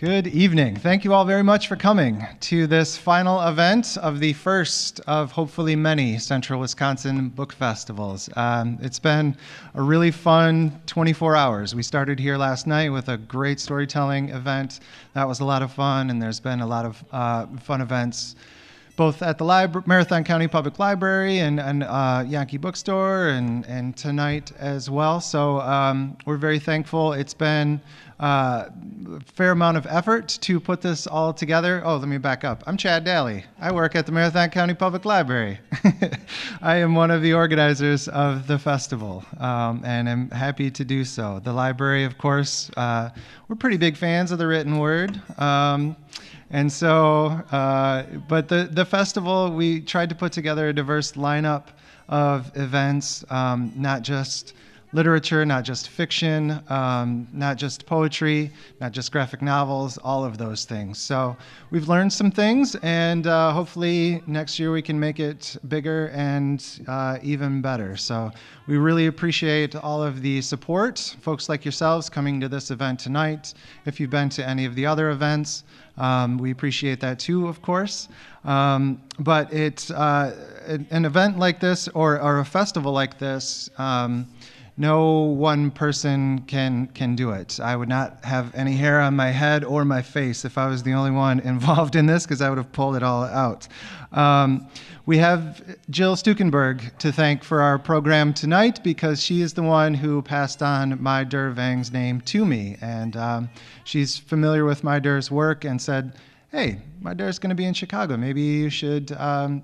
Good evening. Thank you all very much for coming to this final event of the first of hopefully many Central Wisconsin book festivals. It's been a really fun 24 hours. We started here last night with a great storytelling event. That was a lot of fun, and there's been a lot of fun events both at the Marathon County Public Library and Yankee Bookstore and tonight as well. So we're very thankful. It's been a fair amount of effort to put this all together. Oh, let me back up. I'm Chad Daly. I work at the Marathon County Public Library. I am one of the organizers of the festival, and I'm happy to do so. The library, of course, we're pretty big fans of the written word. And so, but the festival, we tried to put together a diverse lineup of events, not just literature, not just fiction, not just poetry, not just graphic novels, all of those things. So we've learned some things, and hopefully next year we can make it bigger and even better. So we really appreciate all of the support, folks like yourselves coming to this event tonight. If you've been to any of the other events, we appreciate that too, of course. But it's an event like this or a festival like this, no one person can do it. I would not have any hair on my head or my face if I was the only one involved in this, because I would have pulled it all out. We have Jill Stukenberg to thank for our program tonight, because she is the one who passed on Mai Der Vang's name to me. And she's familiar with Mai Der's work and said, hey, Mai Der's going to be in Chicago. Maybe you should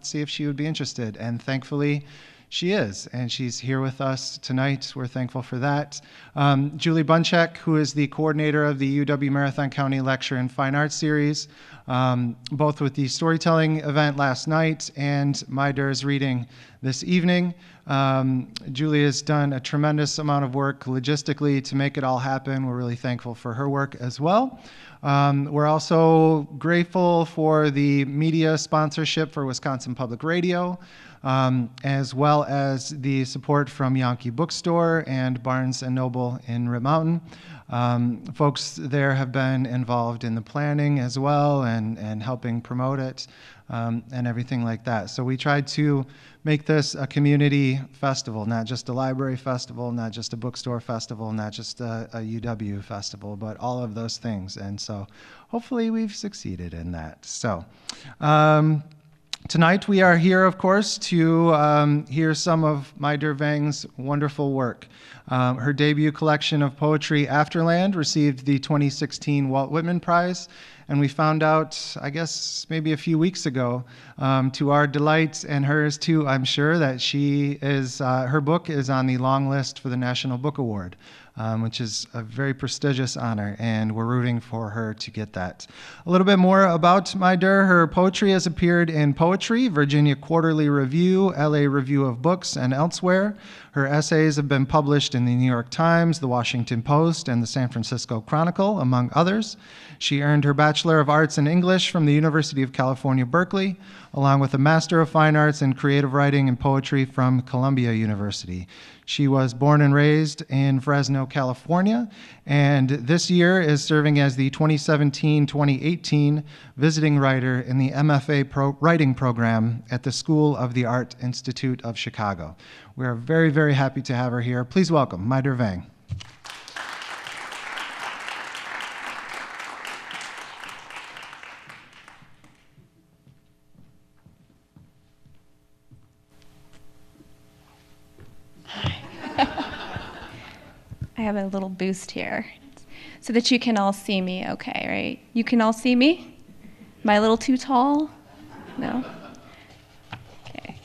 see if she would be interested. And thankfully, she is, and she's here with us tonight. We're thankful for that. Julie Bunchek, who is the coordinator of the UW Marathon County Lecture in Fine Arts Series, both with the storytelling event last night and Mai Der's reading this evening. Julie has done a tremendous amount of work logistically to make it all happen. We're really thankful for her work as well. We're also grateful for the media sponsorship for Wisconsin Public Radio, as well as the support from Yankee Bookstore and Barnes & Noble in Rip Mountain. Folks there have been involved in the planning as well and helping promote it and everything like that. So we tried to make this a community festival, not just a library festival, not just a bookstore festival, not just a UW festival, but all of those things. And so hopefully we've succeeded in that. So tonight we are here, of course, to hear some of Mai Der Vang's wonderful work. Her debut collection of poetry, Afterland, received the 2016 Walt Whitman Prize, and we found out, I guess, maybe a few weeks ago, to our delight and hers too, I'm sure, that she is, her book is on the long list for the National Book Award, which is a very prestigious honor, and we're rooting for her to get that. A little bit more about Mai Der. Her poetry has appeared in Poetry, Virginia Quarterly Review, LA Review of Books, and elsewhere. Her essays have been published in the New York Times, the Washington Post, and the San Francisco Chronicle, among others. She earned her Bachelor of Arts in English from the University of California, Berkeley, along with a Master of Fine Arts in Creative Writing and Poetry from Columbia University. She was born and raised in Fresno, California, and this year is serving as the 2017-2018 visiting writer in the MFA Writing Program at the School of the Art Institute of Chicago. We are very, very happy to have her here. Please welcome Mai Der Vang. I have a little boost here so that you can all see me okay, right? You can all see me? Am I a little too tall? No? Okay.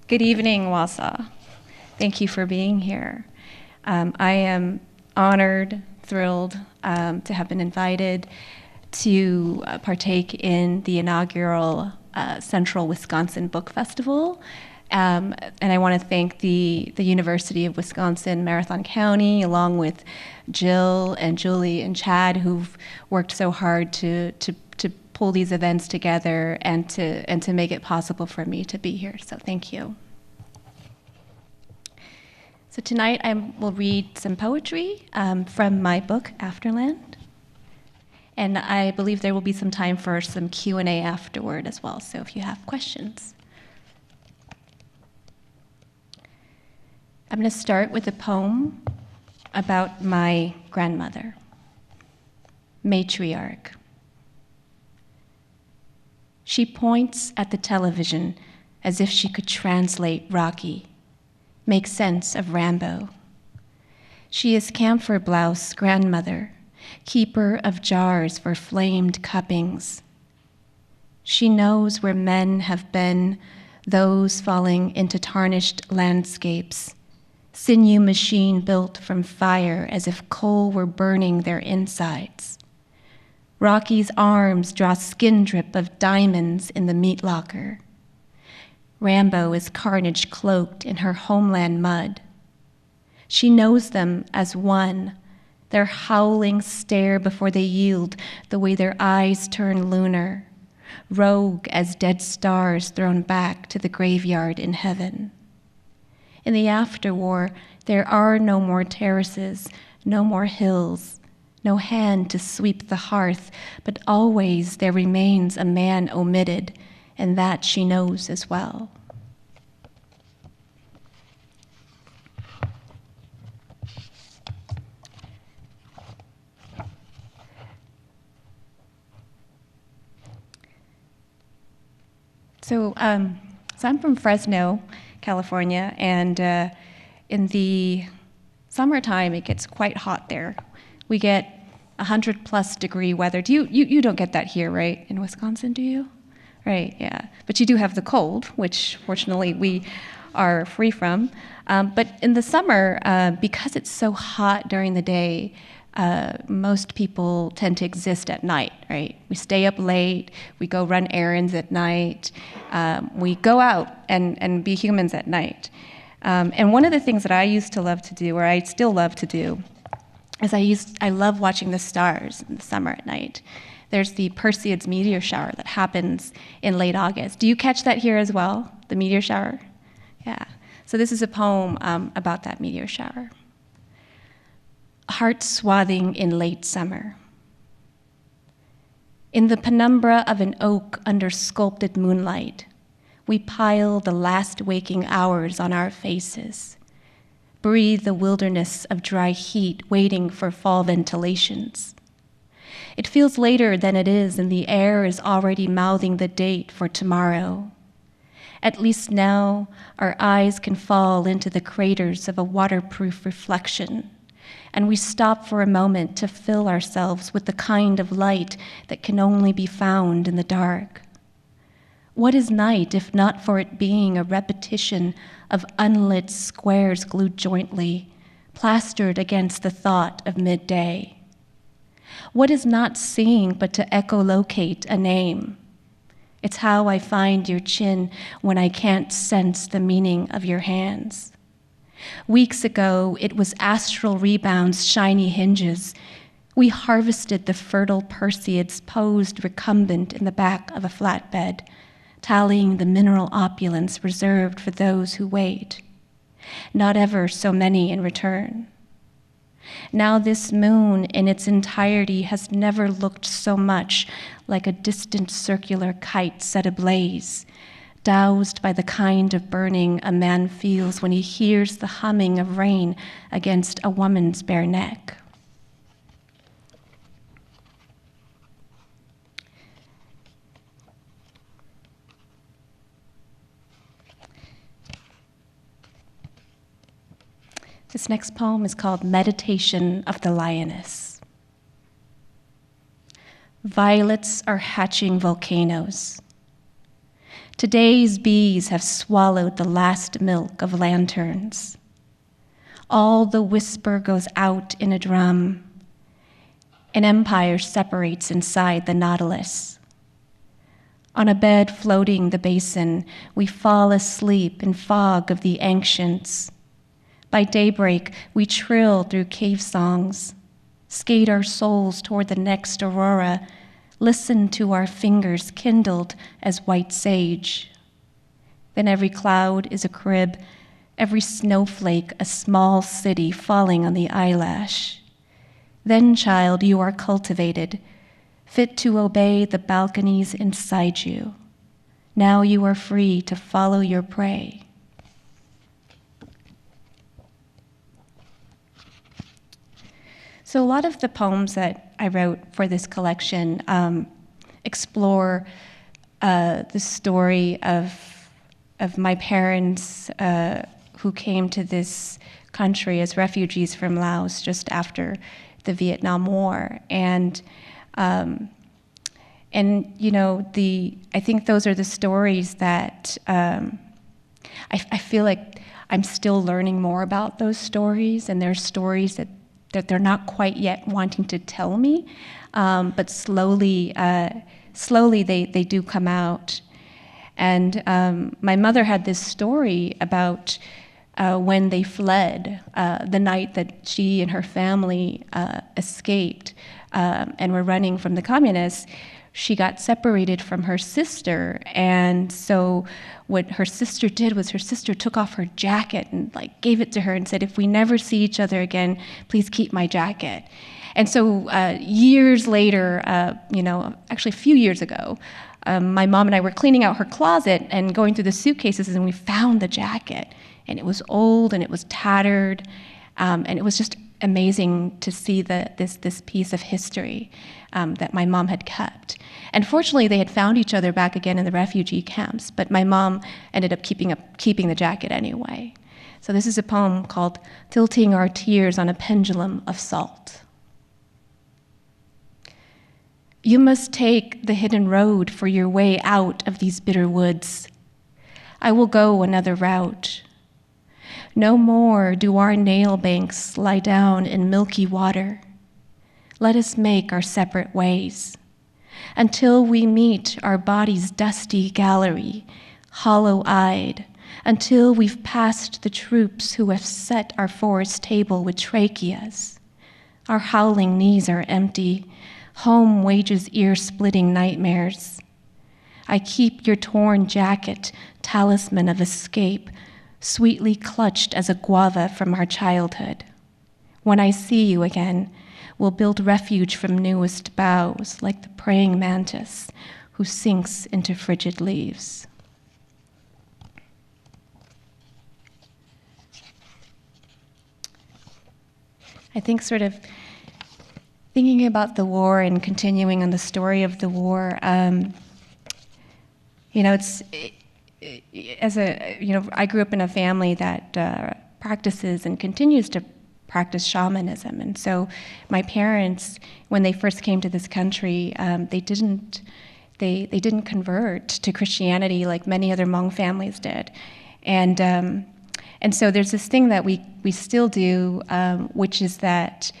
Good evening, Wausau. Thank you for being here. I am honored, thrilled to have been invited to partake in the inaugural Central Wisconsin Book Festival. And I want to thank the University of Wisconsin Marathon County, along with Jill and Julie and Chad, who've worked so hard to pull these events together and to make it possible for me to be here. So thank you. So tonight I will read some poetry from my book, Afterland. And I believe there will be some time for some Q&A afterward as well, so if you have questions. I'm going to start with a poem about my grandmother, matriarch. She points at the television as if she could translate Rocky, make sense of Rambo. She is camphor blouse grandmother, keeper of jars for flamed cuppings. She knows where men have been, those falling into tarnished landscapes, sinew machine built from fire as if coal were burning their insides. Rocky's arms draw skin drip of diamonds in the meat locker. Rambo is carnage cloaked in her homeland mud. She knows them as one, their howling stare before they yield, the way their eyes turn lunar, rogue as dead stars thrown back to the graveyard in heaven. In the afterwar, there are no more terraces, no more hills, no hand to sweep the hearth, but always there remains a man omitted, and that she knows as well. So I'm from Fresno, California, and in the summertime it gets quite hot there. We get 100+ degree weather. You don't get that here, right? In Wisconsin, do you? Right, yeah. But you do have the cold, which fortunately we are free from. But in the summer, because it's so hot during the day, most people tend to exist at night, right? We stay up late, we go run errands at night, we go out and be humans at night. And one of the things that I used to love to do, or I still love to do, is I love watching the stars in the summer at night. There's the Perseids meteor shower that happens in late August. Do you catch that here as well, the meteor shower? Yeah. So this is a poem about that meteor shower. Heart swathing in late summer. In the penumbra of an oak under sculpted moonlight, we pile the last waking hours on our faces, breathe the wilderness of dry heat waiting for fall ventilations. It feels later than it is, and the air is already mouthing the date for tomorrow. At least now, our eyes can fall into the craters of a waterproof reflection, and we stop for a moment to fill ourselves with the kind of light that can only be found in the dark. What is night if not for it being a repetition of unlit squares glued jointly, plastered against the thought of midday? What is not seeing but to echolocate a name? It's how I find your chin when I can't sense the meaning of your hands. Weeks ago, it was astral rebound's shiny hinges. We harvested the fertile Perseids posed recumbent in the back of a flatbed, tallying the mineral opulence reserved for those who wait. Not ever so many in return. Now this moon in its entirety has never looked so much like a distant circular kite set ablaze, doused by the kind of burning a man feels when he hears the humming of rain against a woman's bare neck. This next poem is called Meditation of the Lioness. Violets are hatching volcanoes. Today's bees have swallowed the last milk of lanterns. All the whisper goes out in a drum. An empire separates inside the nautilus. On a bed floating the basin, we fall asleep in fog of the ancients. By daybreak, we trill through cave songs, skate our souls toward the next aurora, listen to our fingers kindled as white sage. Then every cloud is a crib, every snowflake a small city falling on the eyelash. Then, child, you are cultivated. fit to obey the balconies inside you. Now you are free to follow your prey. So a lot of the poems that I wrote for this collection explore the story of my parents who came to this country as refugees from Laos just after the Vietnam War. And you know, I think those are the stories that I feel like I'm still learning more about those stories, and they're stories that they're not quite yet wanting to tell me, but slowly they do come out. And my mother had this story about when they fled, the night that she and her family escaped and were running from the communists. She got separated from her sister, and so what her sister did was her sister took off her jacket and like gave it to her and said, "If we never see each other again, please keep my jacket." And so years later, you know, actually a few years ago, my mom and I were cleaning out her closet and going through the suitcases, and we found the jacket, and it was old and it was tattered, and it was just amazing to see this piece of history that my mom had kept. And fortunately, they had found each other back again in the refugee camps, but my mom ended up keeping the jacket anyway. So this is a poem called "Tilting Our Tears on a Pendulum of Salt." You must take the hidden road for your way out of these bitter woods. I will go another route. No more do our nail banks lie down in milky water. Let us make our separate ways until we meet our body's dusty gallery, hollow-eyed, until we've passed the troops who have set our forest table with tracheas. Our howling knees are empty. Home wages ear-splitting nightmares. I keep your torn jacket, talisman of escape, sweetly clutched as a guava from our childhood. When I see you again, we'll build refuge from newest boughs, like the praying mantis who sinks into frigid leaves. I think sort of thinking about the war and continuing on the story of the war, you know, I grew up in a family that practices and continues to practice shamanism. And so my parents, when they first came to this country, they didn't convert to Christianity like many other Hmong families did. And so there's this thing that we still do, which is that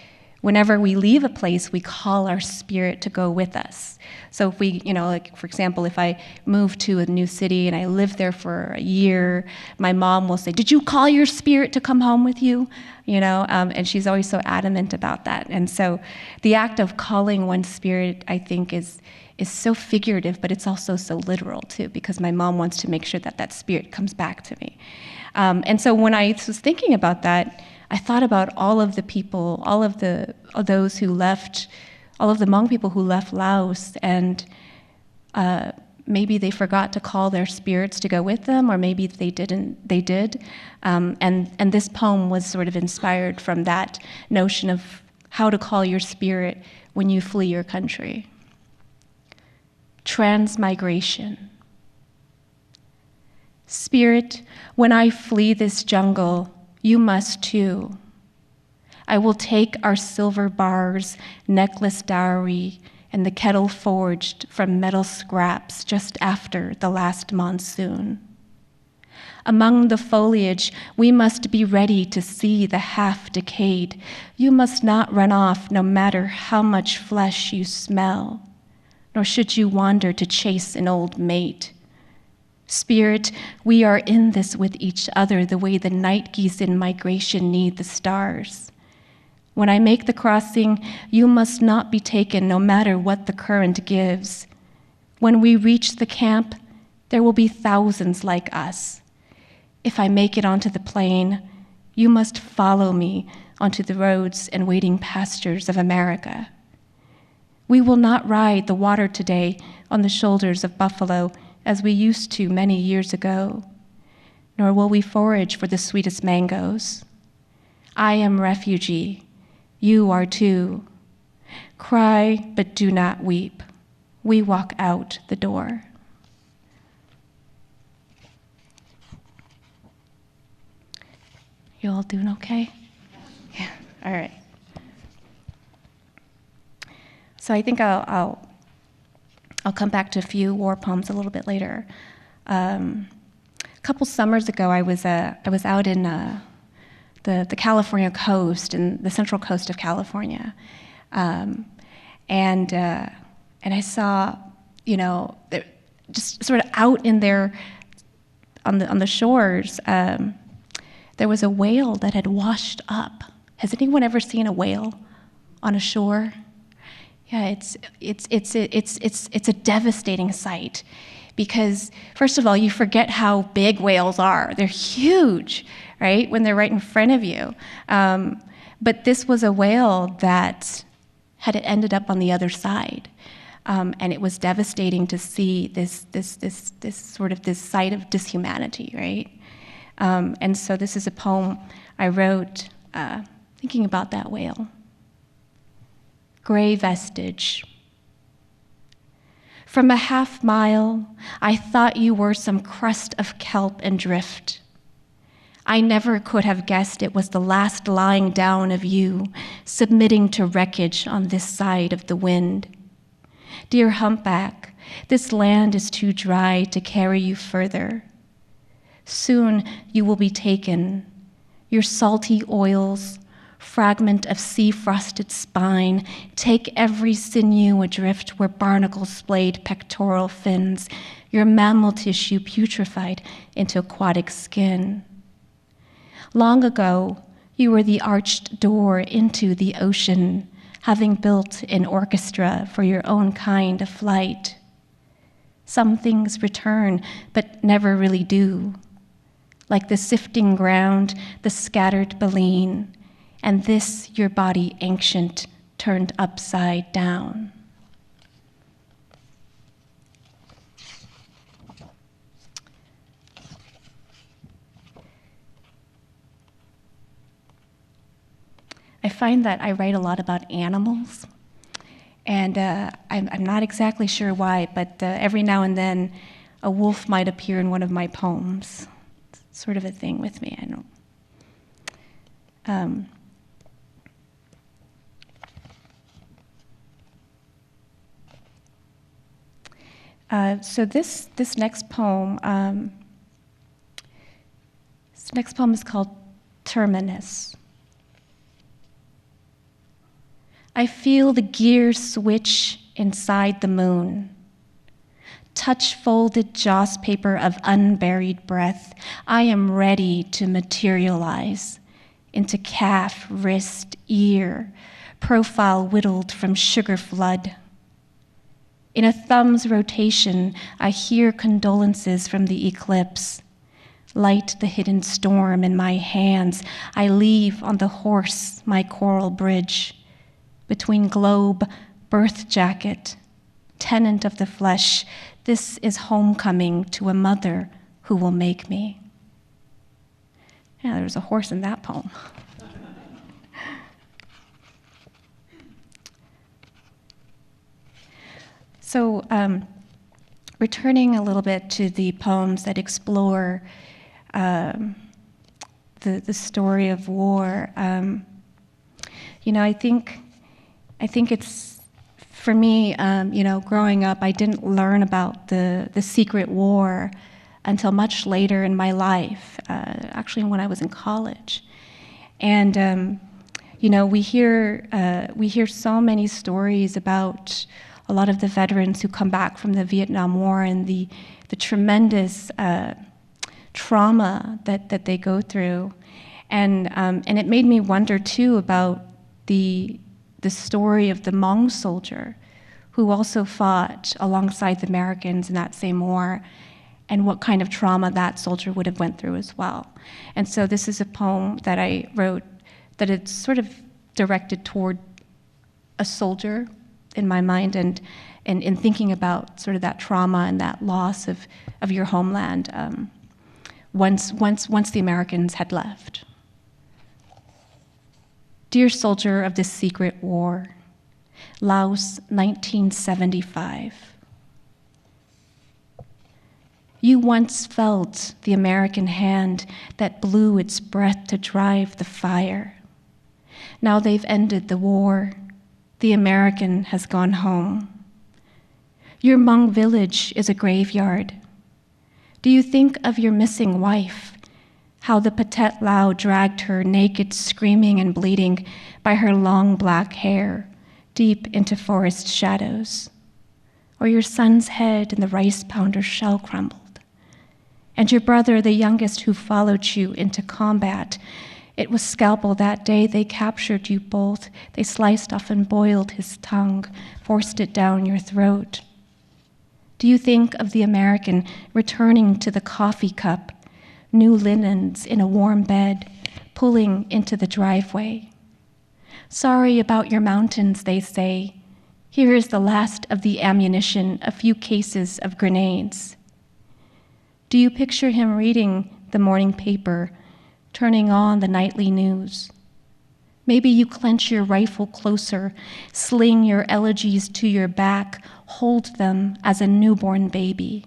whenever we leave a place, we call our spirit to go with us. So if we, you know, like for example, if I move to a new city and I live there for a year, my mom will say, "Did you call your spirit to come home with you?" You know, and she's always so adamant about that. And so the act of calling one's spirit, I think, is so figurative, but it's also so literal too, because my mom wants to make sure that that spirit comes back to me. And so when I was thinking about that, I thought about all of the people, all of those who left, all of the Hmong people who left Laos, and maybe they forgot to call their spirits to go with them, or maybe they did. And this poem was sort of inspired from that notion of how to call your spirit when you flee your country. Transmigration. Spirit, when I flee this jungle, you must too. I will take our silver bars, necklace dowry, and the kettle forged from metal scraps just after the last monsoon. Among the foliage, we must be ready to see the half-decayed. You must not run off no matter how much flesh you smell, nor should you wander to chase an old mate. Spirit, we are in this with each other the way the night geese in migration need the stars. When I make the crossing, you must not be taken no matter what the current gives. When we reach the camp, there will be thousands like us. If I make it onto the plain, you must follow me onto the roads and waiting pastures of America. We will not ride the water today on the shoulders of buffalo as we used to many years ago, nor will we forage for the sweetest mangoes. I am refugee, you are too. Cry, but do not weep. We walk out the door. You all doing okay? Yeah, all right. So I think I'll come back to a few war poems a little bit later. A couple summers ago, I was out in the California coast, in the central coast of California, and I saw, just sort of out in there on the shores, there was a whale that had washed up. Has anyone ever seen a whale on a shore? Yeah, it's a devastating sight, because first of all, you forget how big whales are. They're huge, right, when they're right in front of you. But this was a whale that had ended up on the other side, and it was devastating to see this sight of dishumanity, right? And so this is a poem I wrote thinking about that whale. Gray vestige. From a half mile, I thought you were some crust of kelp and drift. I never could have guessed it was the last lying down of you, submitting to wreckage on this side of the wind. Dear humpback, this land is too dry to carry you further. Soon you will be taken, your salty oils, fragment of sea-frosted spine, take every sinew adrift where barnacles splayed pectoral fins, your mammal tissue putrefied into aquatic skin. Long ago, you were the arched door into the ocean, having built an orchestra for your own kind of flight. Some things return, but never really do. Like the sifting ground, the scattered baleen, and this your body ancient, turned upside down. I find that I write a lot about animals, and I'm not exactly sure why, but every now and then a wolf might appear in one of my poems. It's sort of a thing with me, I don't. So this next poem is called Terminus. I feel the gears switch inside the moon. Touch folded joss paper of unburied breath. I am ready to materialize into calf, wrist, ear, profile whittled from sugar flood. In a thumb's rotation, I hear condolences from the eclipse. Light the hidden storm in my hands. I leave on the horse my coral bridge. Between globe, birth jacket, tenant of the flesh, this is homecoming to a mother who will make me. Yeah, there was a horse in that poem. So, returning a little bit to the poems that explore the story of war, I think it's, for me, growing up, I didn't learn about the secret war until much later in my life, actually when I was in college. And, we hear so many stories about a lot of the veterans who come back from the Vietnam War and the tremendous trauma that they go through. And it made me wonder, too, about the story of the Hmong soldier who also fought alongside the Americans in that same war, and what kind of trauma that soldier would have went through as well. And so this is a poem that I wrote that it's sort of directed toward a soldier in my mind, and in thinking about sort of that trauma and that loss of your homeland once the Americans had left. Dear soldier of this secret war, Laos, 1975. You once felt the American hand that blew its breath to drive the fire. Now they've ended the war. The American has gone home. Your Hmong village is a graveyard. Do you think of your missing wife, how the Pathet Lao dragged her naked, screaming and bleeding by her long black hair deep into forest shadows? Or your son's head in the rice pounder shell crumbled? And your brother, the youngest, who followed you into combat. It was scalpel that day they captured you both. They sliced off and boiled his tongue, forced it down your throat. Do you think of the American returning to the coffee cup, new linens in a warm bed, pulling into the driveway? Sorry about your mountains, they say. Here is the last of the ammunition, a few cases of grenades. Do you picture him reading the morning paper, turning on the nightly news? Maybe you clench your rifle closer, sling your elegies to your back, hold them as a newborn baby.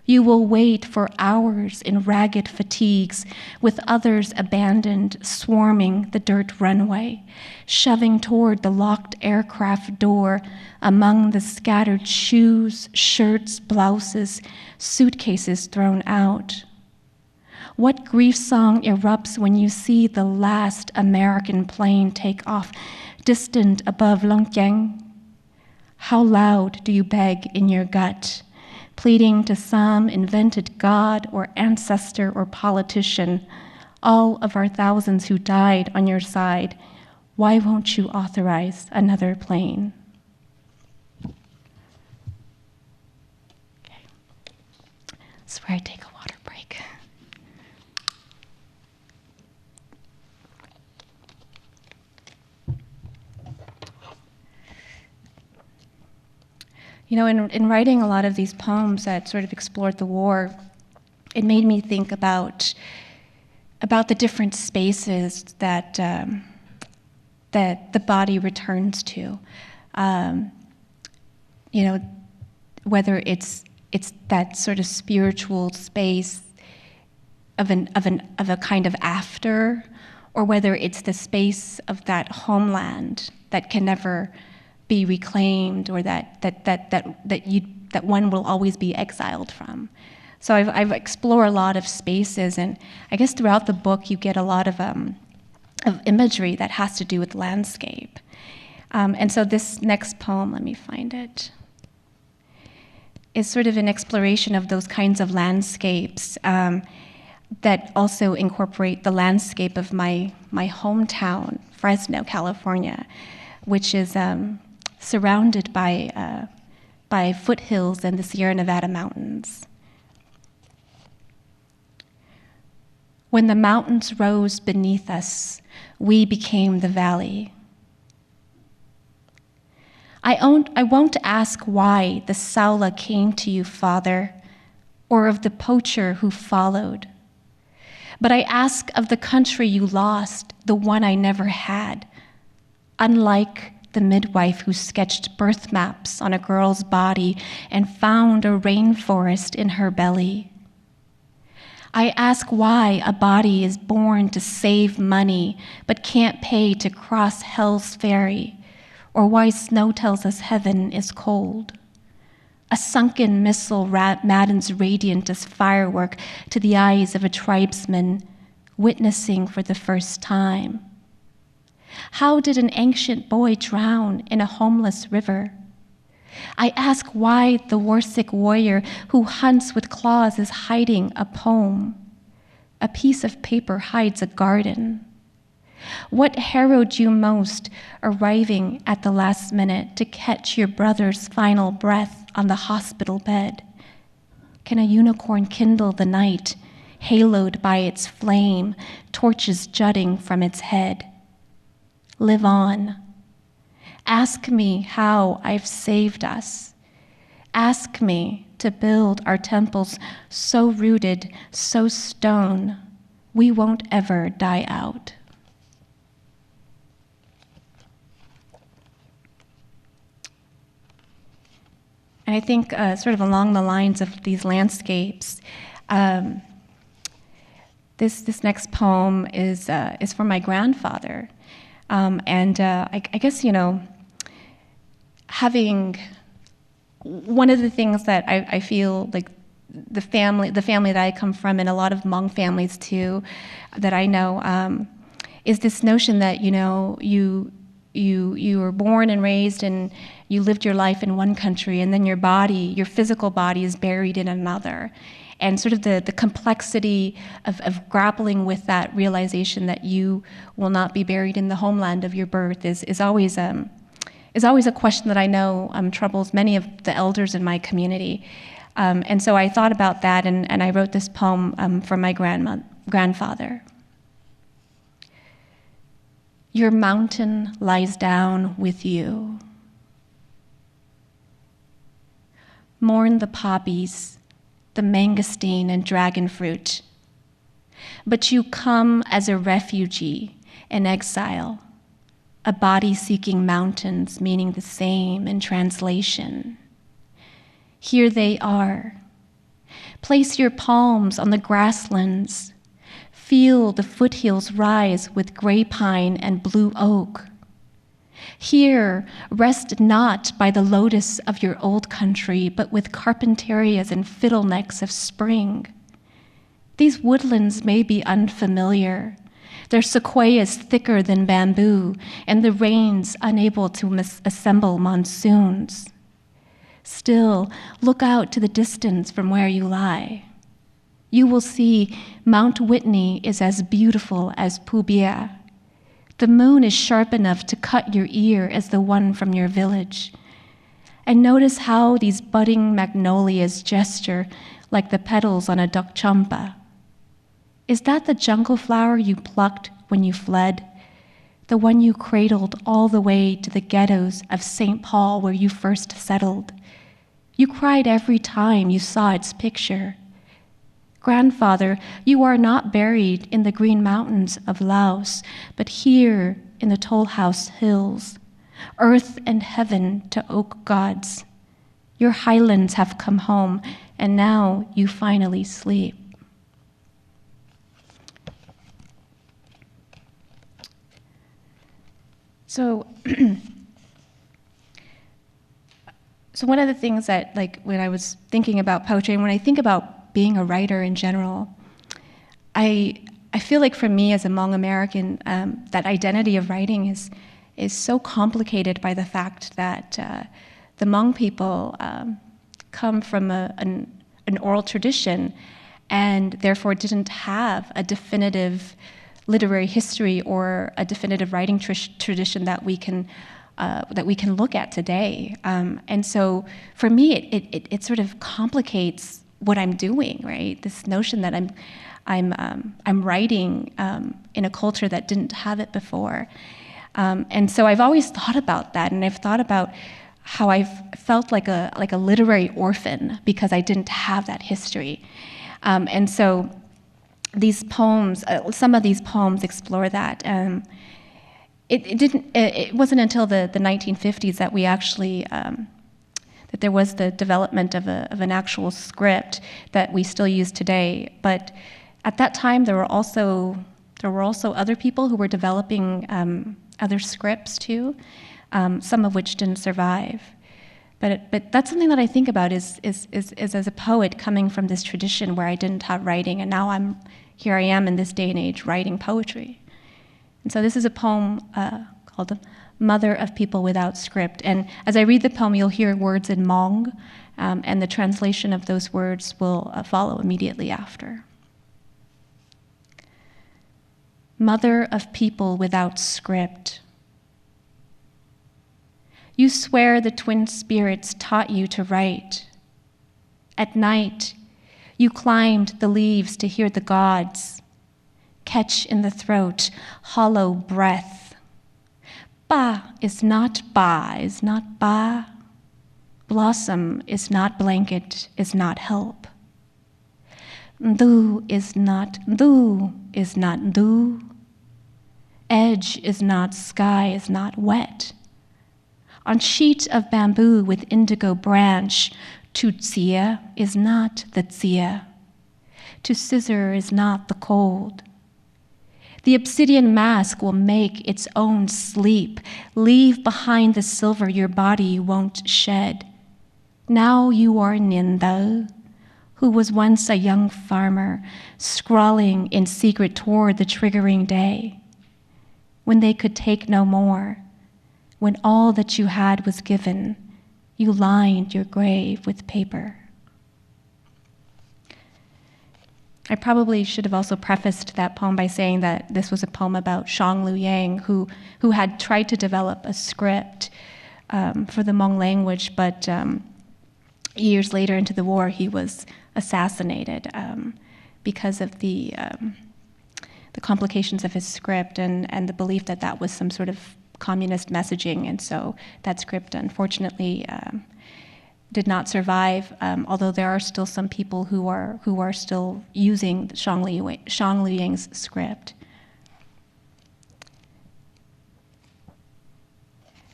You will wait for hours in ragged fatigues, with others abandoned, swarming the dirt runway, shoving toward the locked aircraft door among the scattered shoes, shirts, blouses, suitcases thrown out. What grief song erupts when you see the last American plane take off, distant above Longjiang? How loud do you beg in your gut, pleading to some invented god or ancestor or politician, all of our thousands who died on your side, why won't you authorize another plane? Okay. That's where I take a water break. You know, in writing a lot of these poems that sort of explored the war, it made me think about the different spaces that that the body returns to. You know, whether it's that sort of spiritual space of a kind of after, or whether it's the space of that homeland that can never be reclaimed, or that one will always be exiled from. So I've explored a lot of spaces, and I guess throughout the book you get a lot of imagery that has to do with landscape. And so this next poem, let me find it, is sort of an exploration of those kinds of landscapes that also incorporate the landscape of my hometown, Fresno, California, which is surrounded by foothills and the Sierra Nevada mountains. When the mountains rose beneath us, we became the valley. I won't ask why the Saula came to you, Father, or of the poacher who followed, but I ask of the country you lost, the one I never had, unlike the midwife who sketched birth maps on a girl's body and found a rainforest in her belly. I ask why a body is born to save money but can't pay to cross hell's ferry, or why snow tells us heaven is cold. A sunken missile maddens radiant as firework to the eyes of a tribesman witnessing for the first time. How did an ancient boy drown in a homeless river? I ask why the warsick warrior who hunts with claws is hiding a poem. A piece of paper hides a garden. What harrowed you most, arriving at the last minute to catch your brother's final breath on the hospital bed? Can a unicorn kindle the night, haloed by its flame, torches jutting from its head? Live on. Ask me how I've saved us. Ask me to build our temples so rooted, so stone, we won't ever die out. And I think sort of along the lines of these landscapes, this next poem is for my grandfather. I guess, having one of the things that I feel like the family that I come from, and a lot of Hmong families too, that I know, is this notion that, you were born and raised and you lived your life in one country, and then your physical body is buried in another. And sort of the complexity of grappling with that realization that you will not be buried in the homeland of your birth is always a question that I know troubles many of the elders in my community. And so I thought about that, and I wrote this poem for my grandfather. Your mountain lies down with you. Mourn the poppies, the mangosteen and dragon fruit. But you come as a refugee, an exile, a body seeking mountains meaning the same in translation. Here they are. Place your palms on the grasslands. Feel the foothills rise with gray pine and blue oak. Here, rest not by the lotus of your old country, but with carpenterias and fiddlenecks of spring. These woodlands may be unfamiliar, their sequoias thicker than bamboo, and the rains unable to assemble monsoons. Still, look out to the distance from where you lie. You will see Mount Whitney is as beautiful as Pubia. The moon is sharp enough to cut your ear as the one from your village. And notice how these budding magnolias gesture like the petals on a dakchampa. Is that the jungle flower you plucked when you fled? The one you cradled all the way to the ghettos of St. Paul where you first settled? You cried every time you saw its picture. Grandfather, you are not buried in the green mountains of Laos, but here in the Toll House Hills, earth and heaven to oak gods. Your highlands have come home, and now you finally sleep. So one of the things that, like, when I was thinking about poetry, and when I think about being a writer in general, I feel like for me as a Hmong American, that identity of writing is so complicated by the fact that the Hmong people come from an oral tradition, and therefore didn't have a definitive literary history or a definitive writing tradition that we can look at today. And so for me, it sort of complicates what I'm doing, right? This notion that I'm writing in a culture that didn't have it before. And so I've always thought about that, and I've thought about how I've felt like a literary orphan because I didn't have that history. And so these poems, some of these poems explore that. It wasn't until the 1950s that we actually that there was the development of an actual script that we still use today. But at that time, there were also other people who were developing other scripts too, some of which didn't survive. But that's something that I think about is as a poet coming from this tradition where I didn't have writing, and now here I am in this day and age writing poetry. And so this is a poem called Mother of People Without Script. And as I read the poem, you'll hear words in Hmong, and the translation of those words will follow immediately after. Mother of People Without Script. You swear the twin spirits taught you to write. At night, you climbed the leaves to hear the gods, catch in the throat, hollow breath. Ba is not ba, is not ba. Blossom is not blanket, is not help. Ndu is not ndu, is not ndu. Edge is not sky, is not wet. On sheet of bamboo with indigo branch, to tsia is not the tsia. To scissor is not the cold. The obsidian mask will make its own sleep. Leave behind the silver your body won't shed. Now you are Ninda, who was once a young farmer, scrawling in secret toward the triggering day, when they could take no more, when all that you had was given, you lined your grave with paper. I probably should have also prefaced that poem by saying that this was a poem about Shang Luyang, who had tried to develop a script for the Hmong language, but years later into the war, he was assassinated because of the complications of his script and the belief that that was some sort of communist messaging, and so that script, unfortunately, did not survive. Although there are still some people who are still using Shang Luyang's script.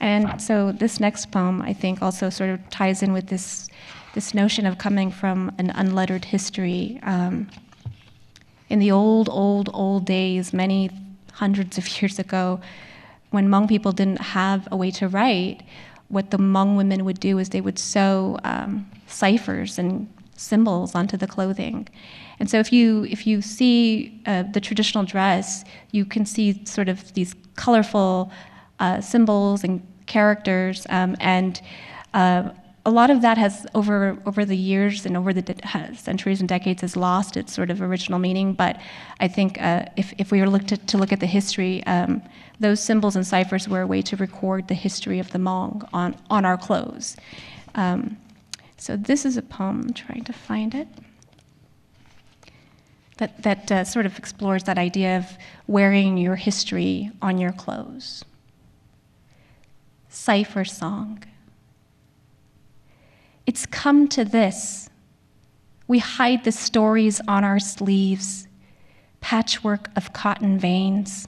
And so this next poem, I think, also sort of ties in with this notion of coming from an unlettered history. In the old days, many hundreds of years ago, when Hmong people didn't have a way to write, what the Hmong women would do is they would sew ciphers and symbols onto the clothing. And so if you see the traditional dress, you can see sort of these colorful symbols and characters, and a lot of that has over the years and over the centuries and decades has lost its sort of original meaning. But I think if we were to look at the history, those symbols and ciphers were a way to record the history of the Hmong on our clothes. So this is a poem, I'm trying to find it, that sort of explores that idea of wearing your history on your clothes. Cipher song. It's come to this. We hide the stories on our sleeves, patchwork of cotton veins.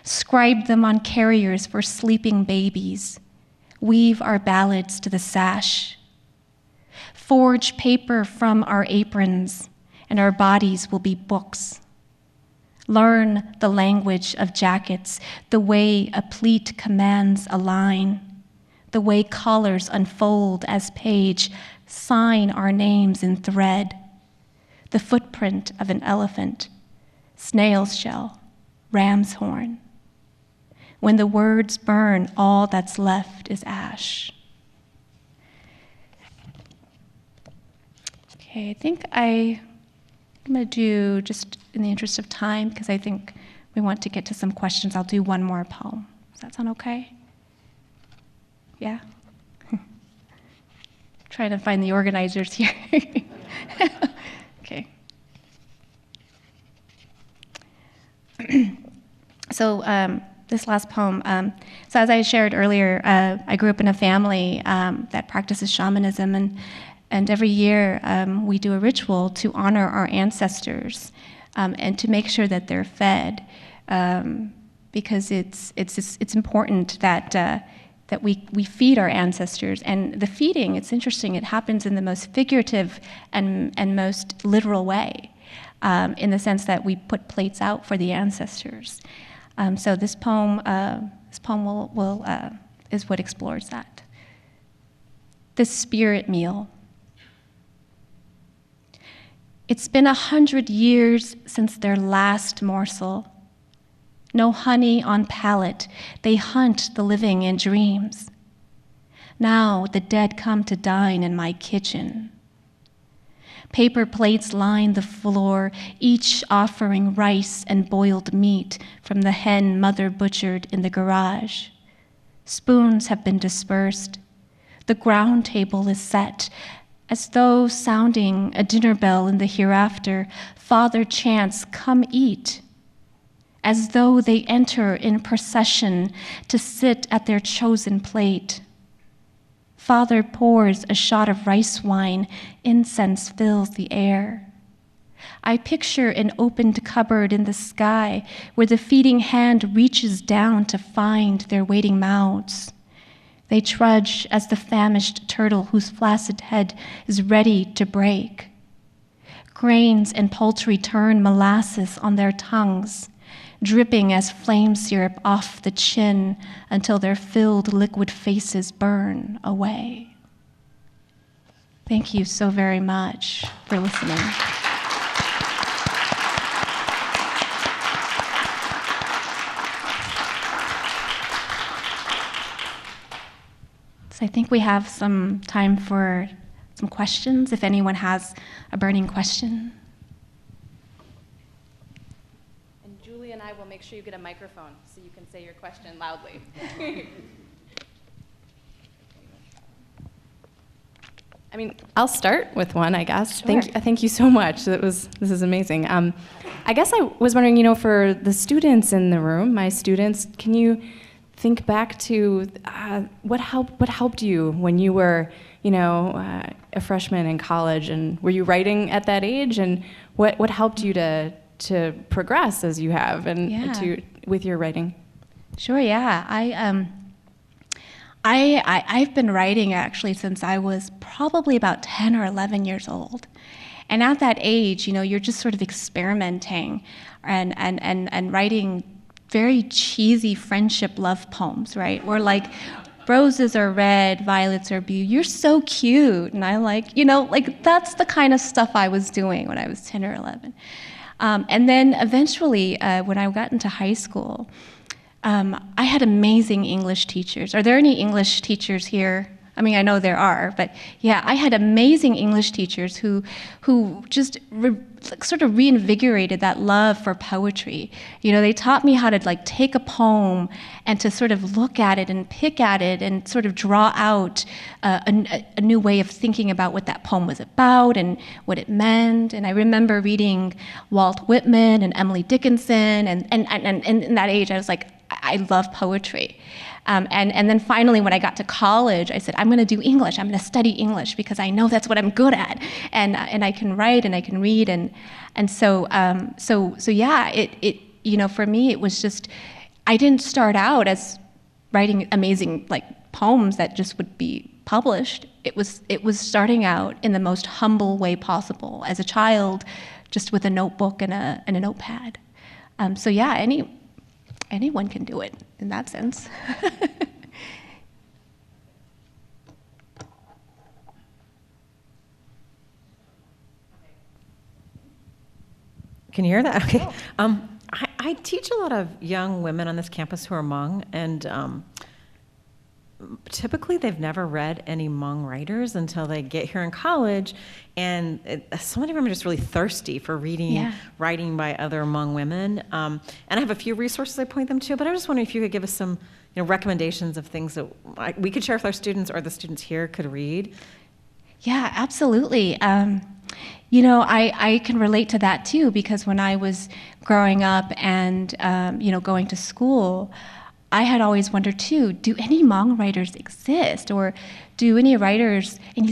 Scribe them on carriers for sleeping babies. Weave our ballads to the sash. Forge paper from our aprons, and our bodies will be books. Learn the language of jackets, the way a pleat commands a line, the way collars unfold as page, sign our names in thread, the footprint of an elephant, snail's shell, ram's horn. When the words burn, all that's left is ash. Okay, I think I'm going to do, just in the interest of time, because I think we want to get to some questions, I'll do one more poem. Does that sound okay? Yeah? Trying to find the organizers here. Okay. So this last poem, so as I shared earlier, I grew up in a family that practices shamanism, and every year we do a ritual to honor our ancestors and to make sure that they're fed, because it's important that we feed our ancestors. And the feeding, it's interesting, it happens in the most figurative and most literal way, in the sense that we put plates out for the ancestors. So this poem is what explores that. The spirit meal. It's been 100 years since their last morsel. No honey on palate, they hunt the living in dreams. Now the dead come to dine in my kitchen. Paper plates line the floor, each offering rice and boiled meat from the hen mother butchered in the garage. Spoons have been dispersed. The ground table is set, as though sounding a dinner bell in the hereafter. Father chants, "Come eat." as though they enter in procession to sit at their chosen plate. Father pours a shot of rice wine, incense fills the air. I picture an opened cupboard in the sky where the feeding hand reaches down to find their waiting mouths. They trudge as the famished turtle whose flaccid head is ready to break. Grains and poultry turn molasses on their tongues, dripping as flame syrup off the chin until their filled liquid faces burn away. Thank you so very much for listening. So I think we have some time for some questions, if anyone has a burning question. And Julie and I will make sure you get a microphone so you can say your question loudly. I mean, I'll start with one, I guess. Sure. Thank you so much. This is amazing. I guess I was wondering, for the students in the room, my students, can you think back to what helped you when you were, a freshman in college, and were you writing at that age, and what helped you to progress as you have and with your writing? Sure, yeah. I've been writing actually since I was probably about 10 or 11 years old. And at that age, you're just sort of experimenting and writing very cheesy friendship love poems, right? Where like, roses are red, violets are blue, you're so cute. And I that's the kind of stuff I was doing when I was 10 or 11. And then eventually, when I got into high school, I had amazing English teachers. Are there any English teachers here? I mean, I know there are, but yeah, I had amazing English teachers who just sort of reinvigorated that love for poetry. They taught me how to take a poem and to sort of look at it and pick at it and sort of draw out a new way of thinking about what that poem was about and what it meant. And I remember reading Walt Whitman and Emily Dickinson, and in that age, I was like, I love poetry. And then finally, when I got to college, I said, I'm going to do English. I'm going to study English because I know that's what I'm good at, and I can write and I can read, and so yeah. It for me, it was just, I didn't start out as writing amazing poems that just would be published. It was starting out in the most humble way possible as a child, just with a notebook and a notepad. So yeah, anyone can do it in that sense. Can you hear that? Okay. I teach a lot of young women on this campus who are Hmong, and typically they've never read any Hmong writers until they get here in college, and so many of them are just really thirsty for reading writing by other Hmong women. And I have a few resources I point them to, but I was just wondering if you could give us some recommendations of things that we could share with our students or the students here could read. Yeah, absolutely. I can relate to that too, because when I was growing up and going to school, I had always wondered too, do any Hmong writers exist, or do any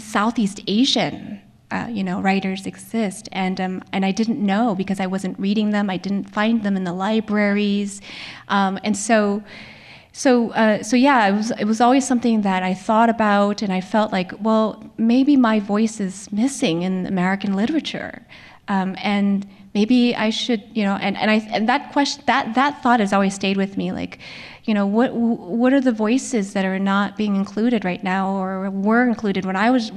Southeast Asian writers exist? And I didn't know because I wasn't reading them. I didn't find them in the libraries, So yeah, it was always something that I thought about, and I felt like, well, maybe my voice is missing in American literature, and maybe I should, and that question, that thought has always stayed with me, what are the voices that are not being included right now, or weren't included when I was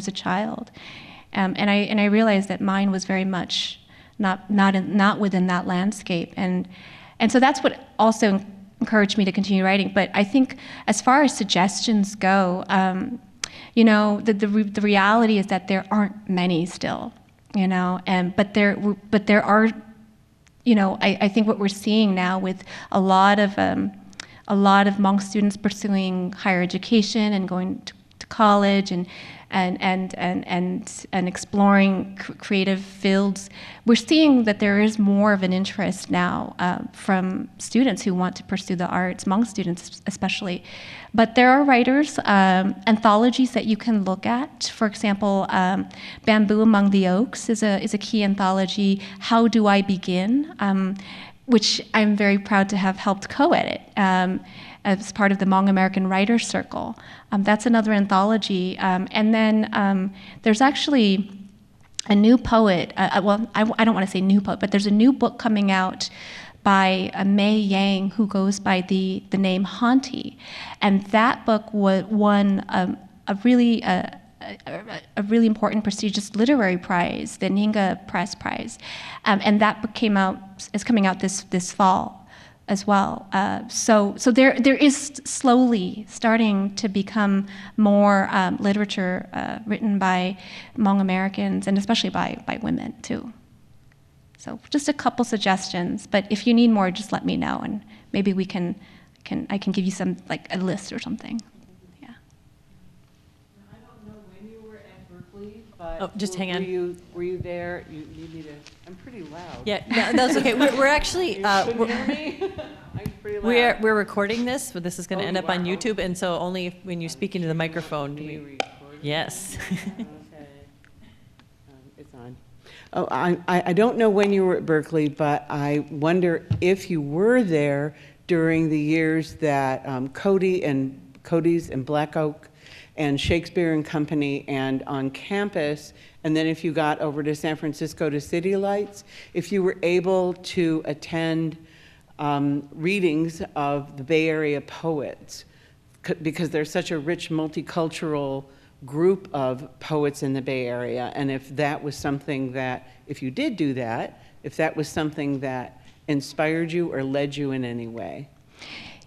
a child, and I realized that mine was very much not within that landscape, and so that's what also encouraged me to continue writing. But I think as far as suggestions go, the reality is that there aren't many still, but there are, I think what we're seeing now with a lot of Hmong students pursuing higher education and going to to college and exploring creative fields, we're seeing that there is more of an interest now from students who want to pursue the arts, Hmong students especially. But there are writers, anthologies that you can look at. For example, Bamboo Among the Oaks is a key anthology. How Do I Begin? Which I'm very proud to have helped co-edit as part of the Hmong American Writers Circle. That's another anthology. And then there's actually a new poet, well, I don't want to say new poet, but there's a new book coming out by May Yang, who goes by the name Hanti. And that book won a really important, prestigious literary prize, the Ninga Press Prize. And that book is coming out this fall as well. So there is slowly starting to become more literature written by Hmong Americans, and especially by women too. So just a couple suggestions, but if you need more, just let me know, and maybe I can give you some, like a list or something. Yeah. I don't know when you were at Berkeley, but Oh, just hang on. Were you there? You need me to. I'm pretty loud. Yeah, no, that's okay. We're actually You couldn't hear me? I'm pretty loud. we're recording this, but this is going to Oh, end you up on are? YouTube, and so only when you speak into the microphone. Can you record? Yes. Okay. It's on. Oh, I don't know when you were at Berkeley, but I wonder if you were there during the years that Cody's and Black Oak and Shakespeare and Company and on campus, and then if you got over to San Francisco to City Lights, if you were able to attend readings of the Bay Area poets, because there's such a rich multicultural group of poets in the Bay Area, and if that was something that, if you did do that, if that was something that inspired you or led you in any way.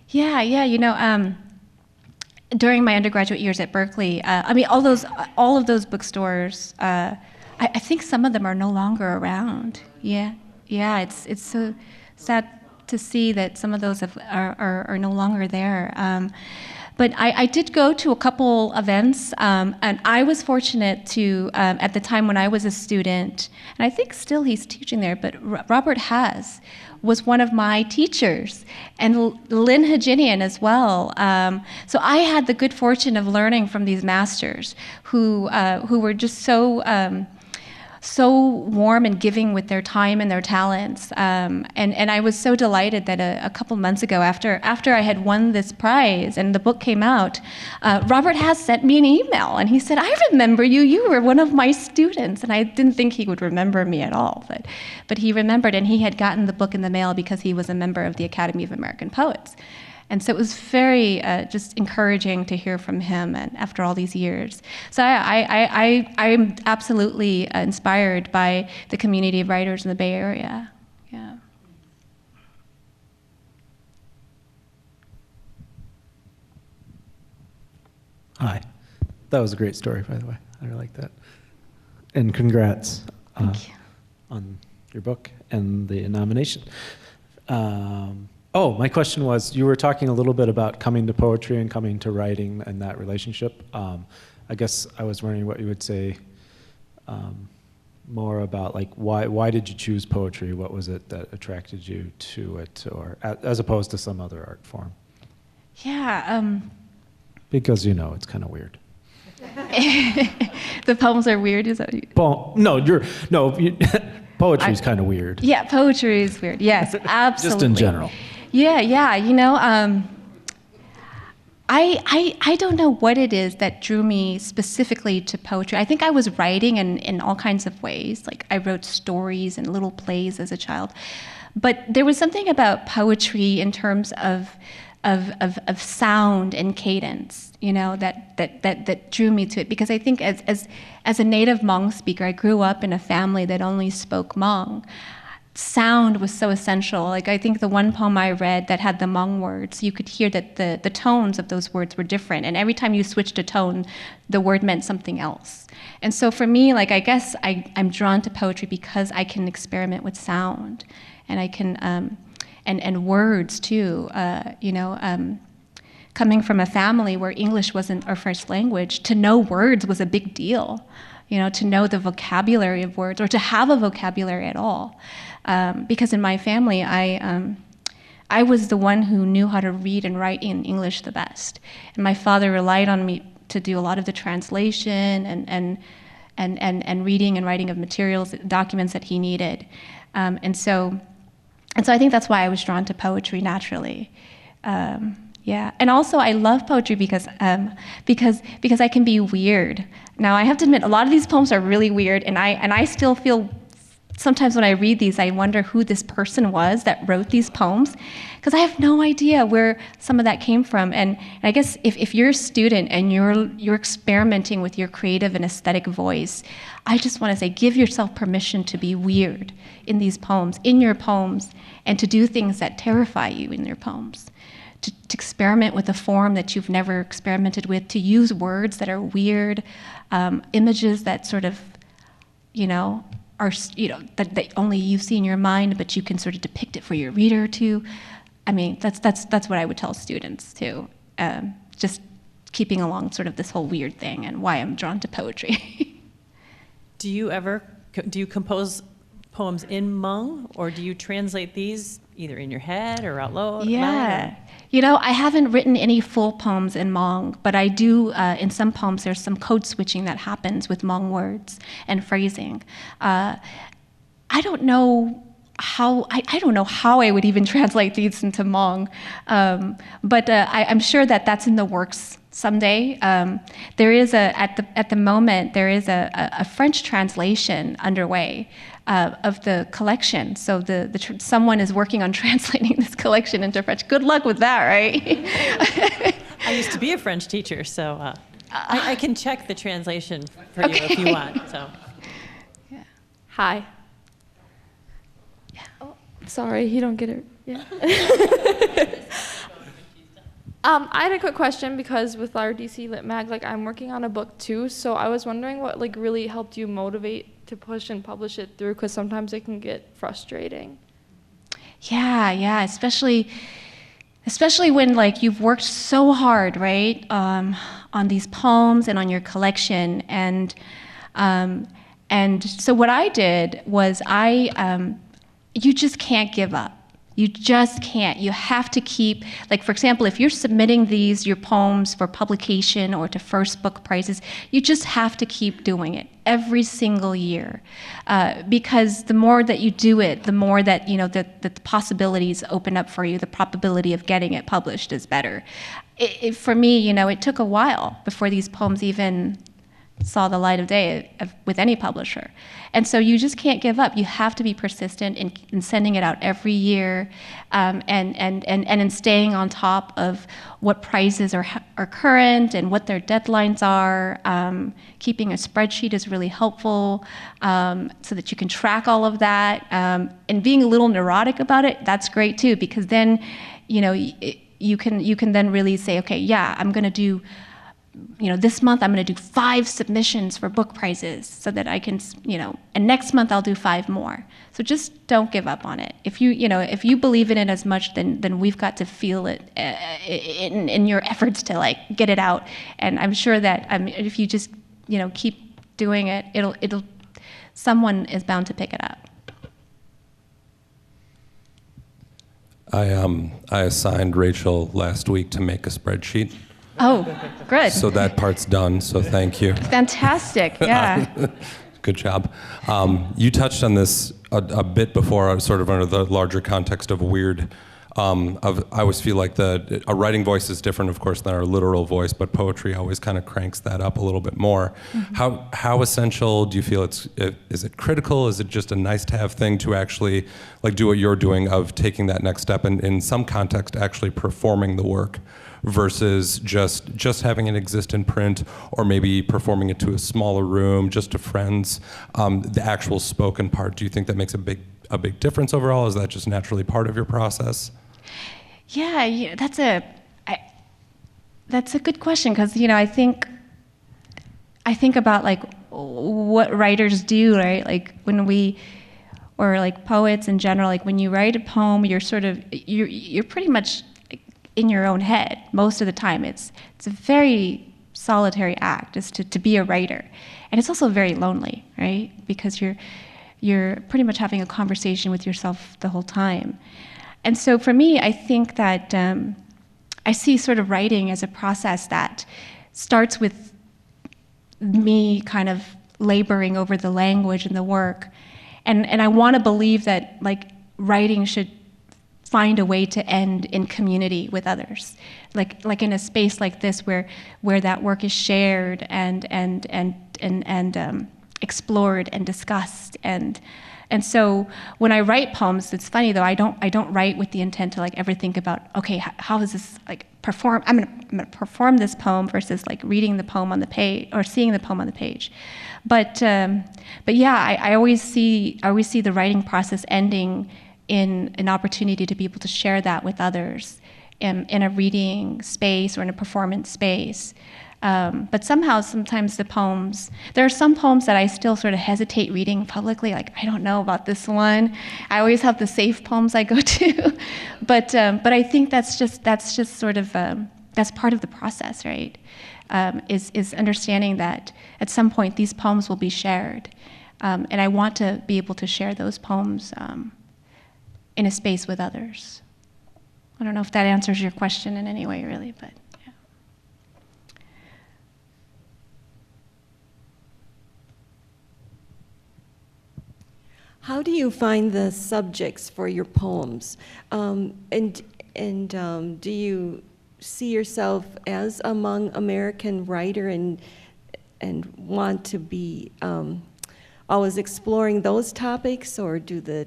Yeah, you know, during my undergraduate years at Berkeley, I mean, all of those bookstores, I think some of them are no longer around. Yeah, it's so sad to see that some of those are no longer there. But I did go to a couple events, and I was fortunate to, at the time when I was a student, and I think still he's teaching there, but Robert Haas was one of my teachers, and Lynn Hajinian as well. So I had the good fortune of learning from these masters who were just so warm and giving with their time and their talents. And I was so delighted that a couple months ago, after I had won this prize and the book came out, Robert Haas sent me an email, and he said, "I remember you. You were one of my students." And I didn't think he would remember me at all, but he remembered, and he had gotten the book in the mail because he was a member of the Academy of American Poets. And so it was very just encouraging to hear from him, and after all these years. So I'm absolutely inspired by the community of writers in the Bay Area. Yeah. Hi. That was a great story, by the way. I really like that. And congrats Thank you. on your book and the nomination. My question was, you were talking a little bit about coming to poetry and coming to writing and that relationship. I guess I was wondering what you would say more about, like, why did you choose poetry? What was it that attracted you to it, or as opposed to some other art form? Yeah. Because, it's kind of weird. The poems are weird, is that what you... Poetry's kind of weird. Yeah, poetry is weird. Yes, absolutely. Just in general. Yeah. I don't know what it is that drew me specifically to poetry. I think I was writing in all kinds of ways. Like, I wrote stories and little plays as a child. But there was something about poetry in terms of sound and cadence, that drew me to it. Because I think as a native Hmong speaker, I grew up in a family that only spoke Hmong. Sound was so essential. Like, I think the one poem I read that had the Hmong words, you could hear that the tones of those words were different. And every time you switched a tone, the word meant something else. And so for me, like, I guess I'm drawn to poetry because I can experiment with sound, and I can, and words too, coming from a family where English wasn't our first language, to know words was a big deal. To know the vocabulary of words, or to have a vocabulary at all. Because in my family, I was the one who knew how to read and write in English the best. And my father relied on me to do a lot of the translation and reading and writing of materials, documents that he needed. And so I think that's why I was drawn to poetry naturally. Yeah, and also I love poetry because I can be weird. Now I have to admit, a lot of these poems are really weird, and I still feel sometimes when I read these, I wonder who this person was that wrote these poems, because I have no idea where some of that came from. And I guess if you're a student and you're experimenting with your creative and aesthetic voice, I just want to say, give yourself permission to be weird in these poems, in your poems, and to do things that terrify you in your poems. To experiment with a form that you've never experimented with, to use words that are weird, images that sort of, are, that only you see in your mind, but you can sort of depict it for your reader too. I mean, that's what I would tell students too. Just keeping along sort of this whole weird thing and why I'm drawn to poetry. Do you compose poems in Hmong, or do you translate these either in your head or out loud? Yeah. I haven't written any full poems in Hmong, but I do, in some poems, there's some code switching that happens with Hmong words and phrasing. I don't know how I would even translate these into Hmong, but I'm sure that that's in the works someday. There is at the moment there is a French translation underway of the collection. So someone is working on translating this collection into French. Good luck with that, right? I used to be a French teacher, so I can check the translation for you if you want. So. Yeah. Hi. Yeah. Oh, sorry, you don't get it. Yeah. I had a quick question, because with our DC Lit Mag, I'm working on a book too, so I was wondering what really helped you motivate to push and publish it through, because sometimes it can get frustrating. Yeah, especially when you've worked so hard, right, on these poems and on your collection, and so what I did was you just can't give up. You just can't. You have to keep, for example, if you're submitting your poems for publication or to first book prizes, you just have to keep doing it every single year, because the more that you do it, the more that the possibilities open up for you. The probability of getting it published is better. For me, it took a while before these poems even saw the light of day with any publisher. And so you just can't give up. You have to be persistent in sending it out every year, and in staying on top of what prizes are current and what their deadlines are. Keeping a spreadsheet is really helpful, so that you can track all of that. And being a little neurotic about it, that's great too, because then you can then really say, okay, yeah, I'm going to do, this month I'm going to do 5 submissions for book prizes, so that I can, and next month I'll do 5 more. So just don't give up on it. If you believe in it as much, then we've got to feel it in your efforts to get it out. And I'm sure that if you just keep doing it, it'll someone is bound to pick it up. I assigned Rachel last week to make a spreadsheet. Oh, good. So that part's done, so thank you. Fantastic, yeah. Good job. You touched on this a bit before, sort of under the larger context of weird. I always feel like a writing voice is different, of course, than our literal voice, but poetry always kind of cranks that up a little bit more. Mm-hmm. How essential do you feel is it critical? Is it just a nice-to-have thing to actually do what you're doing, of taking that next step and in some context actually performing the work, versus just having it exist in print, or maybe performing it to a smaller room, just to friends? The actual spoken part, do you think that makes a big difference overall? Is that just naturally part of your process? Yeah, that's a good question, because I think about what writers do, right? Or poets in general. When you write a poem, you're pretty much in your own head most of the time. It's a very solitary act, is to be a writer. And it's also very lonely, right? Because you're pretty much having a conversation with yourself the whole time. And so for me, I think that I see sort of writing as a process that starts with me kind of laboring over the language and the work. And I want to believe that like writing should find a way to end in community with others, like in a space like this where that work is shared and explored and discussed. And so when I write poems, it's funny though, I don't write with the intent to like ever think about, okay, how is this like perform? I'm gonna perform this poem versus like reading the poem on the page or seeing the poem on the page. But yeah, I always see the writing process ending in an opportunity to be able to share that with others in a reading space or in a performance space. But somehow, sometimes there are some poems that I still sort of hesitate reading publicly, like, I don't know about this one. I always have the safe poems I go to. But I think that's just sort of, that's part of the process, right? Is understanding that at some point these poems will be shared. And I want to be able to share those poems in a space with others. I don't know if that answers your question in any way, really, but yeah. How do you find the subjects for your poems? And do you see yourself as a Hmong American writer and want to be always exploring those topics, or do the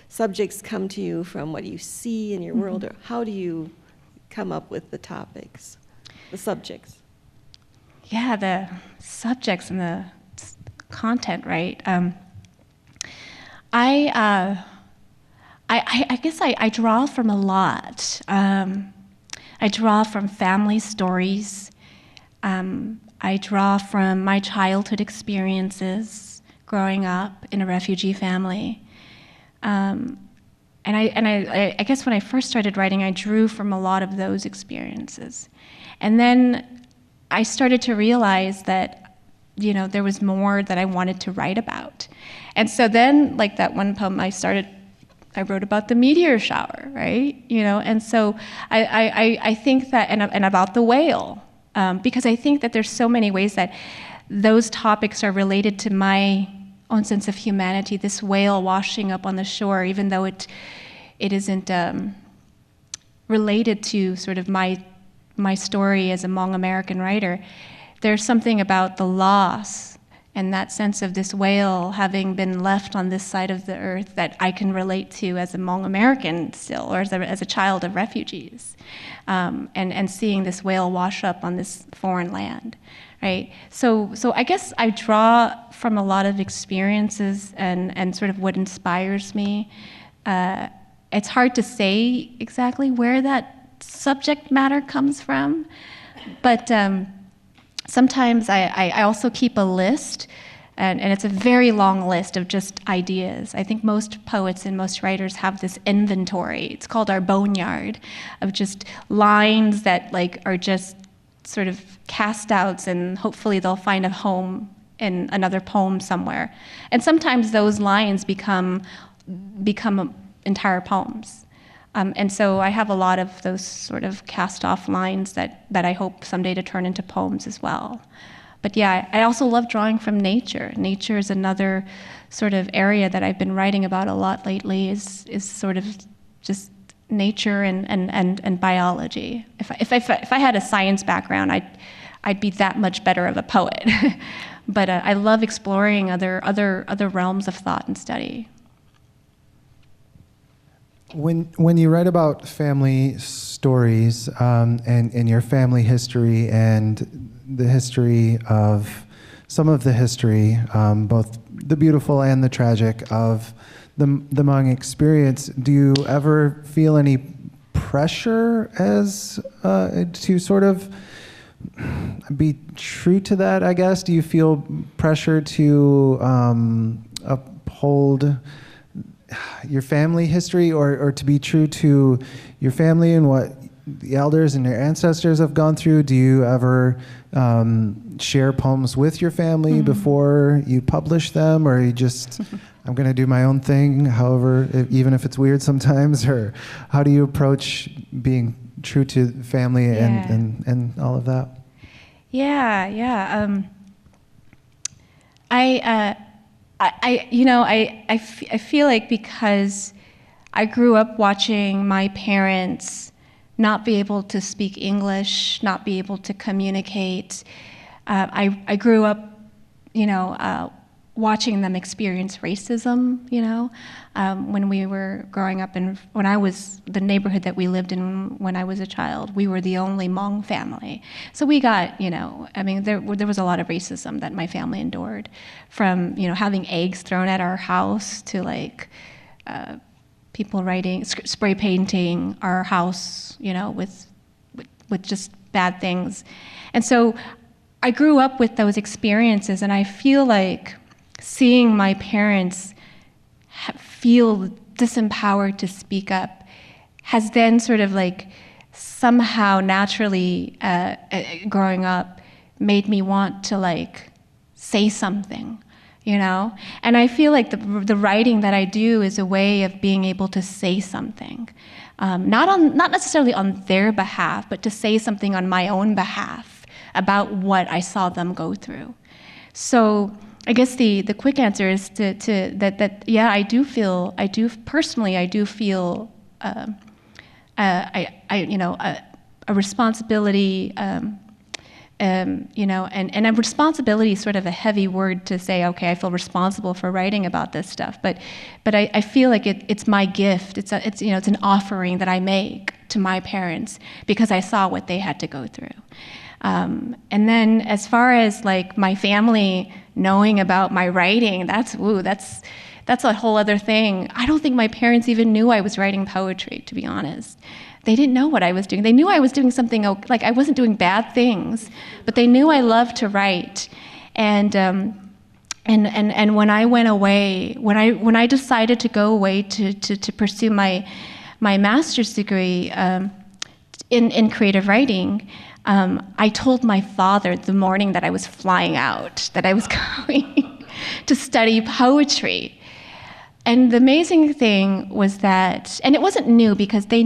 subjects come to you from what you see in your world, or how do you come up with the topics, the subjects? Yeah, the subjects and the content, right? I guess I draw from a lot. I draw from family stories. I draw from my childhood experiences growing up in a refugee family. And I guess when I first started writing, I drew from a lot of those experiences. And then I started to realize that, there was more that I wanted to write about. And so then, like that one poem I wrote about the meteor shower, right? And so I think that, and about the whale, because I think that there's so many ways that those topics are related to my own sense of humanity. This whale washing up on the shore, even though it isn't related to sort of my story as a Hmong American writer, there's something about the loss and that sense of this whale having been left on this side of the earth that I can relate to as a Hmong American still, or as a child of refugees, and seeing this whale wash up on this foreign land, right? So I guess I draw from a lot of experiences and sort of what inspires me. It's hard to say exactly where that subject matter comes from, but sometimes I also keep a list, and it's a very long list of just ideas. I think most poets and most writers have this inventory. It's called our boneyard, of just lines that are just sort of cast outs, and hopefully they'll find a home in another poem somewhere. And sometimes those lines become entire poems. And so I have a lot of those sort of cast-off lines that I hope someday to turn into poems as well. But yeah, I also love drawing from nature. Nature is another sort of area that I've been writing about a lot lately, is sort of just nature and biology. If I had a science background, I'd be that much better of a poet. But I love exploring other realms of thought and study. When you write about family stories and your family history and the history of some of the history, both the beautiful and the tragic of the Hmong experience, do you ever feel any pressure as to sort of be true to that, I guess? Do you feel pressure to uphold your family history, or to be true to your family and what the elders and your ancestors have gone through? Do you ever share poems with your family before you publish them, or are you just, I'm going to do my own thing, however, even if it's weird sometimes? Or how do you approach being true to family and all of that? I feel like because I grew up watching my parents not be able to speak English, not be able to communicate. I grew up, watching them experience racism, when we were growing up, and when I was, the neighborhood that we lived in when I was a child, we were the only Hmong family. So we got, there was a lot of racism that my family endured, from, having eggs thrown at our house to people spray painting our house, with just bad things. And so I grew up with those experiences, and I feel like seeing my parents feel disempowered to speak up has then sort of somehow naturally growing up made me want to say something, And I feel like the writing that I do is a way of being able to say something, not necessarily on their behalf, but to say something on my own behalf about what I saw them go through. So I guess the quick answer is I do feel a responsibility, and a responsibility is sort of a heavy word to say, okay, I feel responsible for writing about this stuff, but I feel like it's my gift. It's an offering that I make to my parents because I saw what they had to go through. And then as far as my family knowing about my writing, that's a whole other thing. I don't think my parents even knew I was writing poetry, to be honest. They didn't know what I was doing. They knew I was doing something, I wasn't doing bad things, but they knew I loved to write. And when I went away, when I decided to go away to pursue my master's degree in creative writing, I told my father the morning that I was flying out that I was going to study poetry. And the amazing thing was that, and it wasn't new because they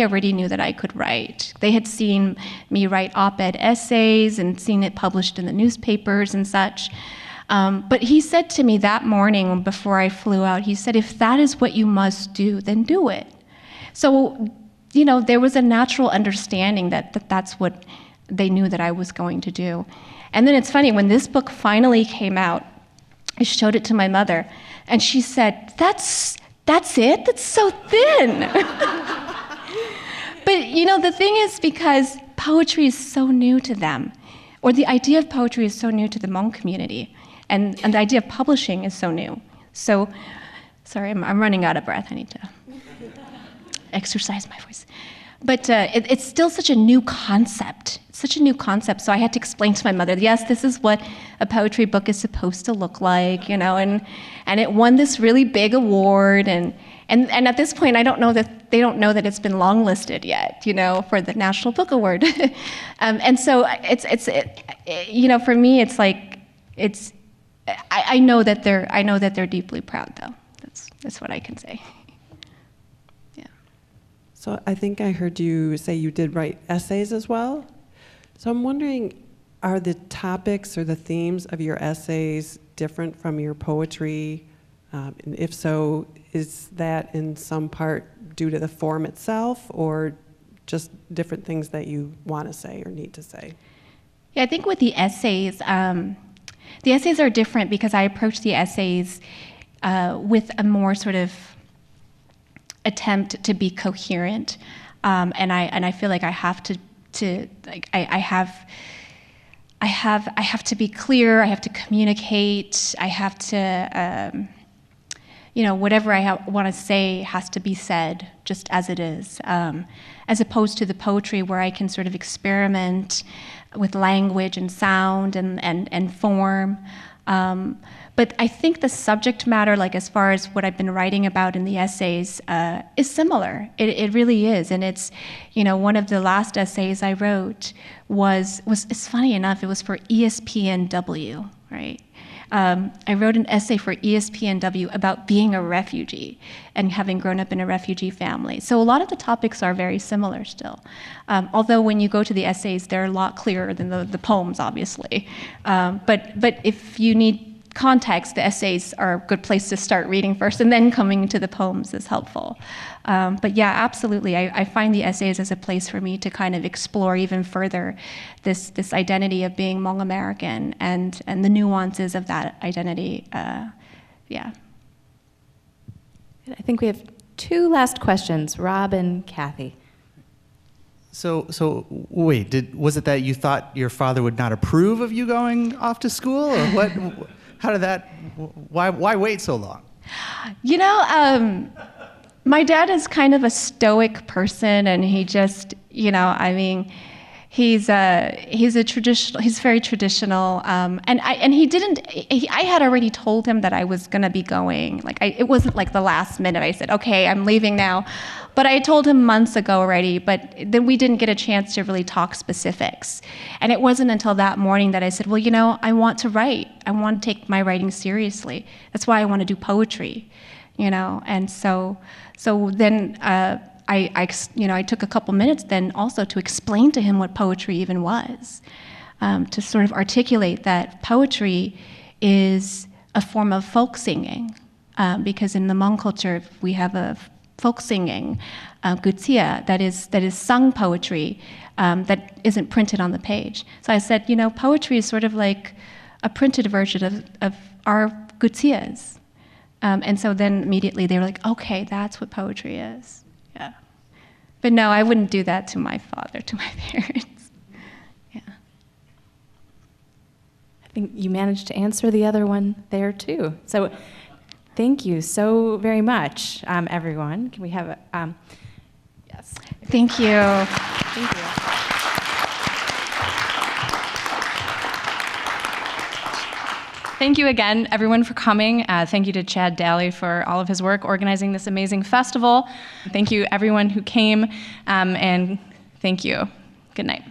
already knew that I could write. They had seen me write op-ed essays and seen it published in the newspapers and such. But he said to me that morning before I flew out, he said, if that is what you must do, then do it. So, there was a natural understanding that that's what they knew that I was going to do. And then it's funny, when this book finally came out, I showed it to my mother, and she said, that's it? That's so thin. But, the thing is, because poetry is so new to them, or the idea of poetry is so new to the Hmong community, and the idea of publishing is so new. So, sorry, I'm running out of breath. I need to exercise my voice. But it's still such a new concept. It's such a new concept. So I had to explain to my mother, yes, this is what a poetry book is supposed to look like, and it won this really big award. And at this point, they don't know that it's been longlisted yet, for the National Book Award. And so for me, it's I know that they're deeply proud, though. That's what I can say. So I think I heard you say you did write essays as well. So I'm wondering, are the topics or the themes of your essays different from your poetry? And if so, is that in some part due to the form itself, or just different things that you want to say or need to say? Yeah, I think with the essays are different because I approach the essays with a more sort of attempt to be coherent, and I feel like I have to I have to be clear. I have to communicate. I have to whatever I want to say has to be said just as it is, as opposed to the poetry where I can sort of experiment with language and sound and form. But I think the subject matter, like as far as what I've been writing about in the essays, is similar. It really is. And it's, one of the last essays I wrote was it's funny enough, it was for ESPNW, right? I wrote an essay for ESPNW about being a refugee and having grown up in a refugee family. So a lot of the topics are very similar still. Although when you go to the essays, they're a lot clearer than the poems, obviously. But if you need context, the essays are a good place to start reading first, and then coming to the poems is helpful. But yeah, absolutely. I find the essays as a place for me to kind of explore even further this identity of being Hmong American and the nuances of that identity. Yeah. I think we have two last questions, Rob and Kathy. So wait, was it that you thought your father would not approve of you going off to school, or what? How did that? Why wait so long? My dad is kind of a stoic person, and he just, he's very traditional, and he didn't. I had already told him that I was gonna be going. It wasn't like the last minute. I said, okay, I'm leaving now, but I told him months ago already. But then we didn't get a chance to really talk specifics, and it wasn't until that morning that I said, well, I want to write. I want to take my writing seriously. That's why I want to do poetry, and so then. I took a couple minutes then also to explain to him what poetry even was, to sort of articulate that poetry is a form of folk singing, because in the Hmong culture we have a folk singing, gutia, that is sung poetry that isn't printed on the page. So I said, poetry is sort of like a printed version of our gutias. And so then immediately they were like, okay, that's what poetry is. Yeah. But no, I wouldn't do that to my father, to my parents. Yeah. I think you managed to answer the other one there too. So thank you so very much, everyone. Can we have a, yes. Thank you. Thank you. Thank you again, everyone, for coming. Thank you to Chad Daly for all of his work organizing this amazing festival. Thank you, everyone who came, and thank you. Good night.